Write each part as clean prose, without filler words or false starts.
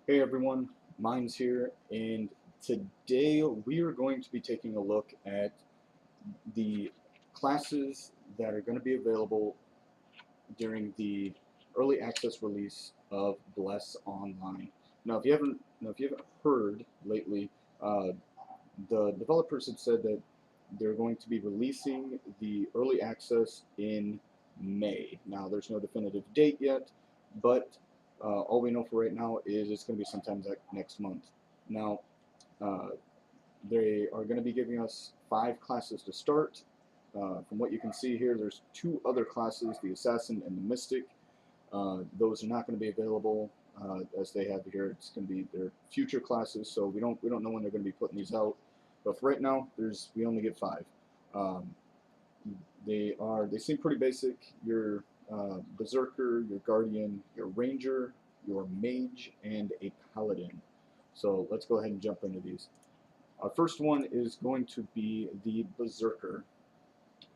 Hey everyone, Mine's here, and today we are going to be taking a look at the classes that are going to be available during the early access release of Bless Online. Now, if you haven't heard lately, uh, the developers have said that they're going to be releasing the early access in May. Now, there's no definitive date yet, but all we know for right now is it's going to be sometime next month. Now, uh, they are going to be giving us 5 classes to start. From what you can see here, there's 2 other classes, the Assassin and the Mystic. Those are not going to be available as they have here. It's going to be their future classes, so we don't know when they're going to be putting these out. But for right now, we only get 5. Um, they seem pretty basic. Your Berserker, your Guardian, your Ranger, your Mage, and a Paladin. So let's go ahead and jump into these. Our first one is going to be the Berserker.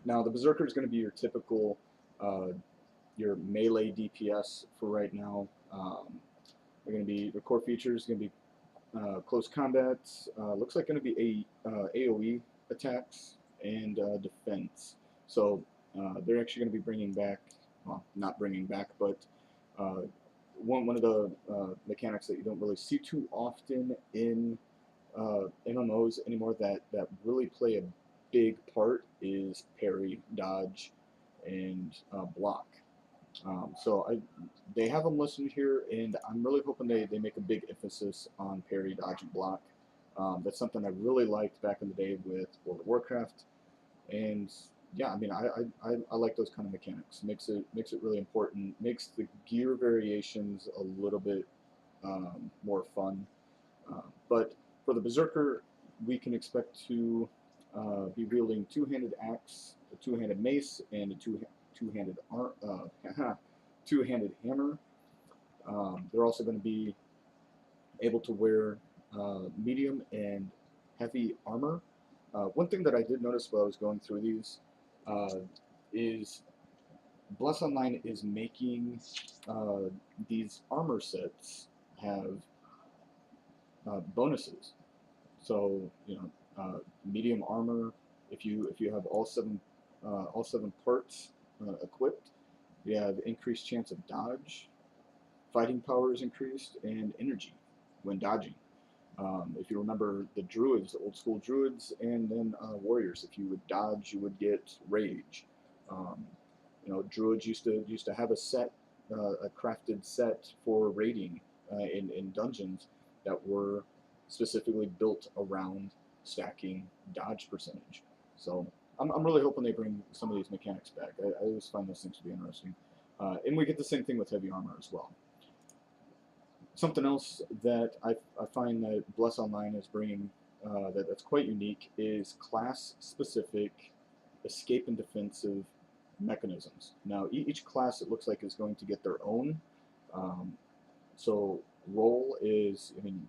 Now, the Berserker is going to be your typical, uh, your melee DPS for right now. They're going to be the core features going to be close combat. Looks like going to be AOE attacks and defense. So they're actually going to be bringing back, well, not bringing back, but uh, one of the mechanics that you don't really see too often in MMOs anymore that really play a big part is parry, dodge, and block. They have them listed here, and I'm really hoping they make a big emphasis on parry, dodge, and block. That's something I really liked back in the day with World of Warcraft, and yeah, I mean, I like those kind of mechanics. Makes it really important. Makes the gear variations a little bit more fun. But for the Berserker, we can expect to be wielding two-handed axe, a two-handed mace, and a two-handed two-handed hammer. They're also going to be able to wear medium and heavy armor. One thing that I did notice while I was going through these uh, is Bless Online is making these armor sets have bonuses. So medium armor. If you have all seven parts equipped, you have increased chance of dodge. Fighting power is increased, and energy when dodging. If you remember the druids, the old school druids, and then warriors, if you would dodge, you would get rage. Um, druids used to have a crafted set for raiding in dungeons that were specifically built around stacking dodge percentage. So I'm really hoping they bring some of these mechanics back. I always find those things to be interesting. And we get the same thing with heavy armor as well. Something else that I find that Bless Online is bringing that's quite unique is class-specific escape and defensive mechanisms. Now, each class it looks like is going to get their own. Um, so, roll is, I mean,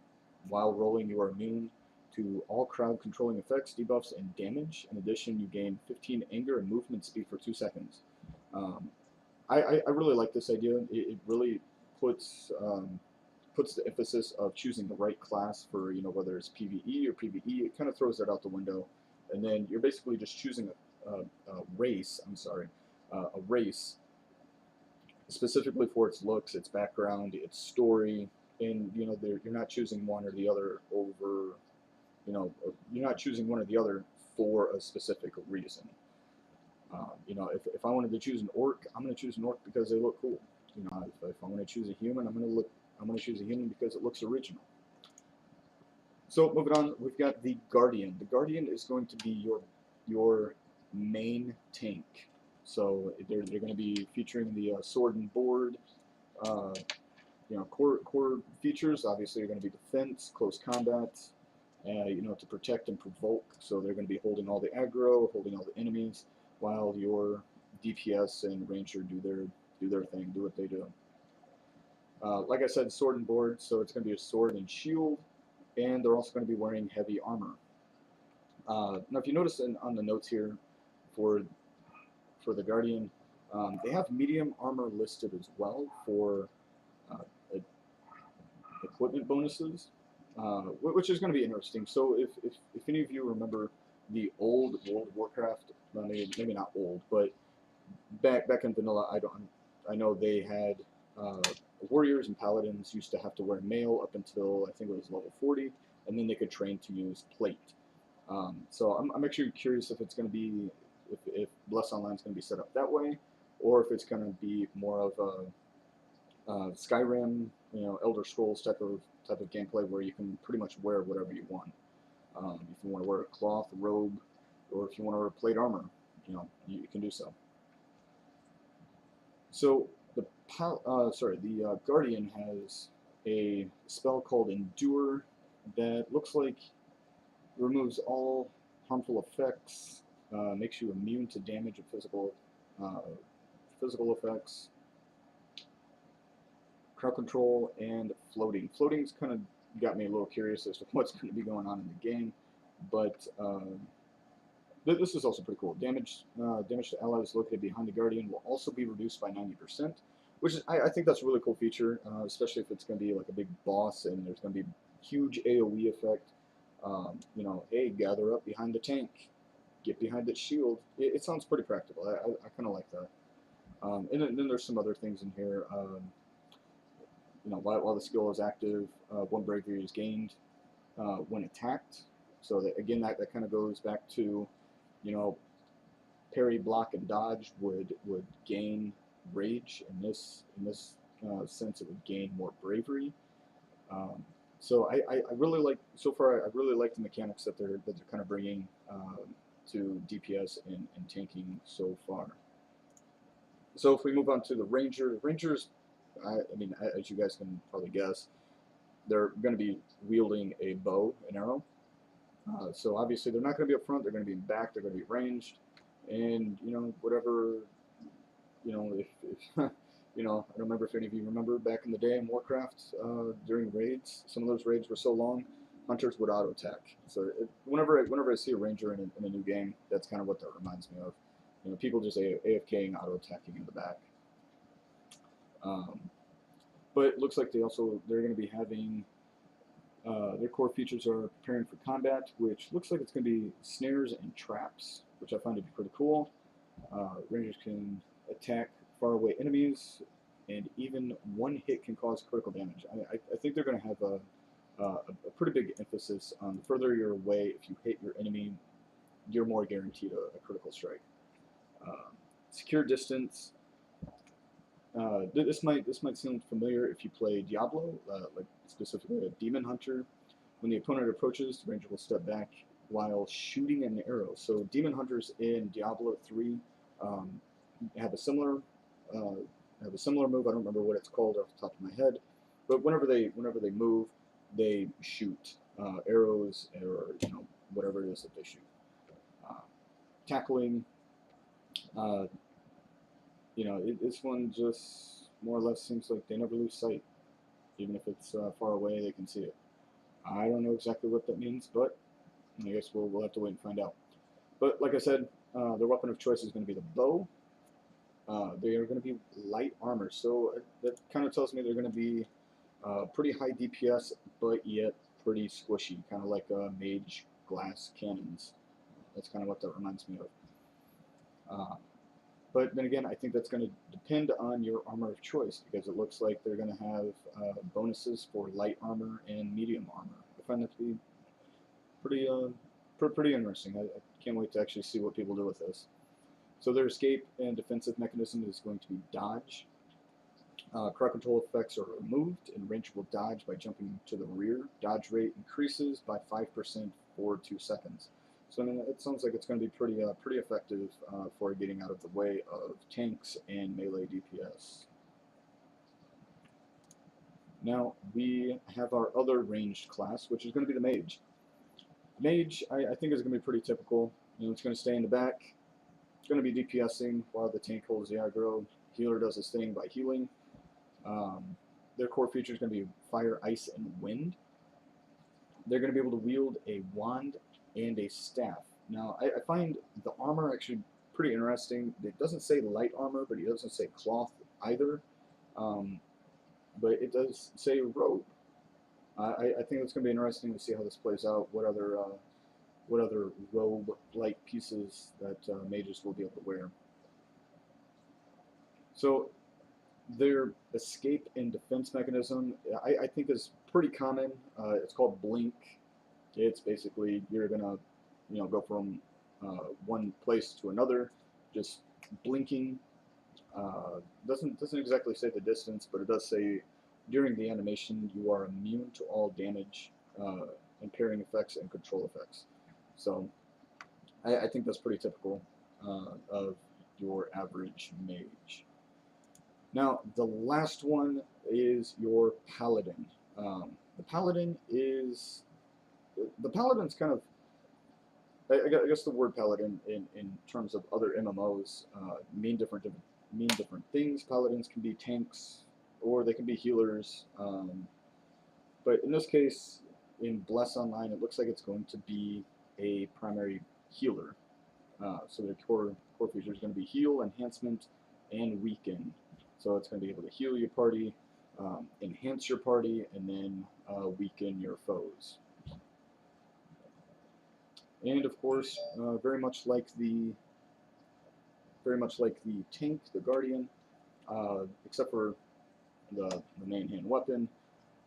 while rolling, you are immune to all crowd controlling effects, debuffs, and damage. In addition, you gain 15 anger and movement speed for 2 seconds. Um, I really like this idea. It really puts puts the emphasis of choosing the right class for whether it's PVE or PVE. It kind of throws that out the window, and then you're basically just choosing a race. I'm sorry, a race specifically for its looks, its background, its story, and you're not choosing one or the other over. You're not choosing one or the other for a specific reason. If I wanted to choose an orc, I'm going to choose an orc because they look cool. If I want to choose a human, I'm going to choose a human because it looks original. So moving on, we've got the Guardian. The Guardian is going to be your main tank. So they're going to be featuring the sword and board. Uh, core features obviously are going to be defense, close combat. To protect and provoke. So they're going to be holding all the aggro, holding all the enemies, while your DPS and Ranger do their thing, do what they do. Like I said, sword and board, so it's going to be a sword and shield, and they're also going to be wearing heavy armor. Now, if you notice on the notes here for the Guardian, they have medium armor listed as well for uh, a equipment bonuses, which is going to be interesting. So if any of you remember the old World of Warcraft, well, maybe not old, but back in vanilla, I know they had warriors and paladins used to have to wear mail up until I think it was level 40, and then they could train to use plate. So I'm actually curious if it's going to be if Bless Online is going to be set up that way, or if it's going to be more of a Skyrim, Elder Scrolls type of gameplay where you can pretty much wear whatever you want. If you want to wear a cloth robe, or if you want to wear plate armor, you can do so. So the Guardian has a spell called Endure that looks like removes all harmful effects, makes you immune to damage of physical effects, crowd control, and floating. Floating's kind of got me a little curious as to what's going to be going on in the game, but this is also pretty cool. Damage to allies located behind the Guardian will also be reduced by 90%, which is, I think that's a really cool feature, especially if it's going to be like a big boss and there's going to be huge AoE effect. Hey, gather up behind the tank, get behind its shield. It sounds pretty practical. I kind of like that. And then there's some other things in here. While the skill is active, 1 bravery is gained when attacked. So that, again, that kind of goes back to, parry, block, and dodge would gain rage. In this sense, it would gain more bravery. So I really like, so far I really like the mechanics that they're kind of bringing to DPS and tanking so far. So if we move on to the Rangers, I mean, as you guys can probably guess, they're going to be wielding a bow and arrow. So obviously they're not going to be up front, they're going to be in back, they're going to be ranged, and whatever, if I don't remember if any of you remember back in the day in Warcraft, during raids, some of those raids were so long, hunters would auto attack. So whenever I see a ranger in a new game, that's kind of what that reminds me of. People just AFKing, auto attacking in the back. But it looks like they're going to be having their core features are preparing for combat, which looks like it's going to be snares and traps, which I find to be pretty cool. Rangers can attack faraway enemies, and even one hit can cause critical damage. I think they're going to have a pretty big emphasis on the further you're away, if you hit your enemy, you're more guaranteed a critical strike. Secure distance. This might seem familiar if you play Diablo, like specifically a demon hunter. When the opponent approaches, the ranger will step back while shooting an arrow. So demon hunters in Diablo 3 have a similar move. I don't remember what it's called off the top of my head, but whenever they move, they shoot arrows or whatever it is that they shoot. Tackling. This one just more or less seems like they never lose sight. Even if it's far away, they can see it. I don't know exactly what that means, but I guess we'll have to wait and find out. But like I said, their weapon of choice is going to be the bow. They are going to be light armor, so that kind of tells me they're going to be pretty high DPS, but yet pretty squishy, kind of like Mage glass cannons. That's kind of what that reminds me of. But then again, I think that's going to depend on your armor of choice, because it looks like they're going to have bonuses for light armor and medium armor. I find that to be pretty interesting. I can't wait to actually see what people do with this. So their escape and defensive mechanism is going to be dodge. Crowd control effects are removed, and ranger will dodge by jumping to the rear. Dodge rate increases by 5% for 2 seconds. So I mean, it sounds like it's going to be pretty effective for getting out of the way of tanks and melee DPS. Now we have our other ranged class, which is going to be the Mage. Mage, I think, is going to be pretty typical. It's going to stay in the back. It's going to be DPSing while the tank holds the aggro. Healer does his thing by healing. Their core feature is going to be fire, ice, and wind. They're going to be able to wield a wand and a staff. Now, I find the armor actually pretty interesting. It doesn't say light armor, but it doesn't say cloth either. But it does say robe. I think it's going to be interesting to see how this plays out. What other robe-like pieces that mages will be able to wear. So their escape and defense mechanism, I think, is pretty common. It's called blink. It's basically you're gonna, go from one place to another, just blinking. Doesn't exactly say the distance, but it does say during the animation you are immune to all damage, impairing effects, and control effects. So I think that's pretty typical of your average mage. Now, the last one is your Paladin. The Paladin is the Paladin's kind of I guess the word Paladin in terms of other MMOs mean different things. Paladins can be tanks or they can be healers. But in this case, in Bless Online, it looks like it's going to be a primary healer. So their core feature is going to be heal, enhancement, and weaken. So it's going to be able to heal your party, enhance your party, and then weaken your foes. And of course, very much like the tank, the Guardian, except for the main hand weapon.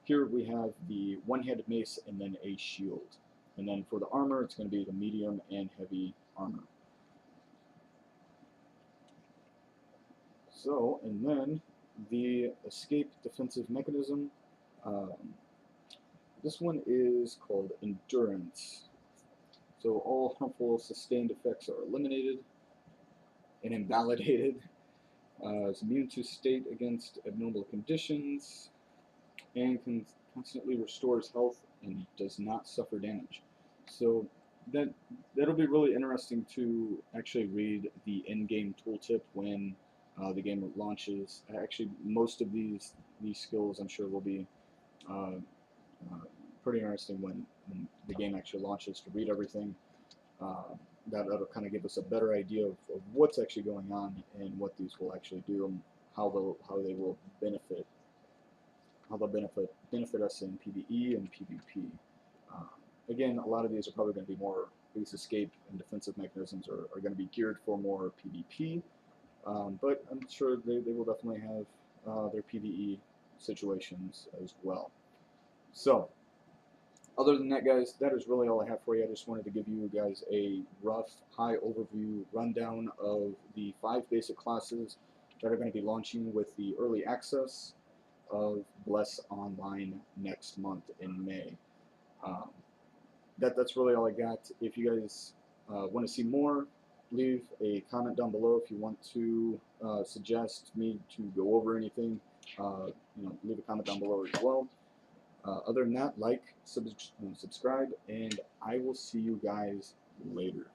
Here we have the one-handed mace and then a shield. And then for the armor, it's going to be the medium and heavy armor. So, and then the escape defensive mechanism. This one is called Endurance. So all harmful sustained effects are eliminated and invalidated. It's immune to state against abnormal conditions and constantly restores health and does not suffer damage. So that'll be really interesting to actually read the in-game tooltip when the game launches. Actually, most of these skills I'm sure will be uh, pretty interesting when the game actually launches to read everything. That'll kind of give us a better idea of what's actually going on and what these will actually do and how they will benefit us in PvE and PvP. Again, a lot of these are probably going to be more base escape and defensive mechanisms are going to be geared for more PvP, but I'm sure they will definitely have their PvE situations as well. So, other than that, guys, that is really all I have for you. I just wanted to give you guys a rough, high overview rundown of the 5 basic classes that are going to be launching with the early access of Bless Online next month in May. That's really all I got. If you guys want to see more, leave a comment down below. If you want to suggest me to go over anything, leave a comment down below as well. Other than that, like, subscribe, and I will see you guys later.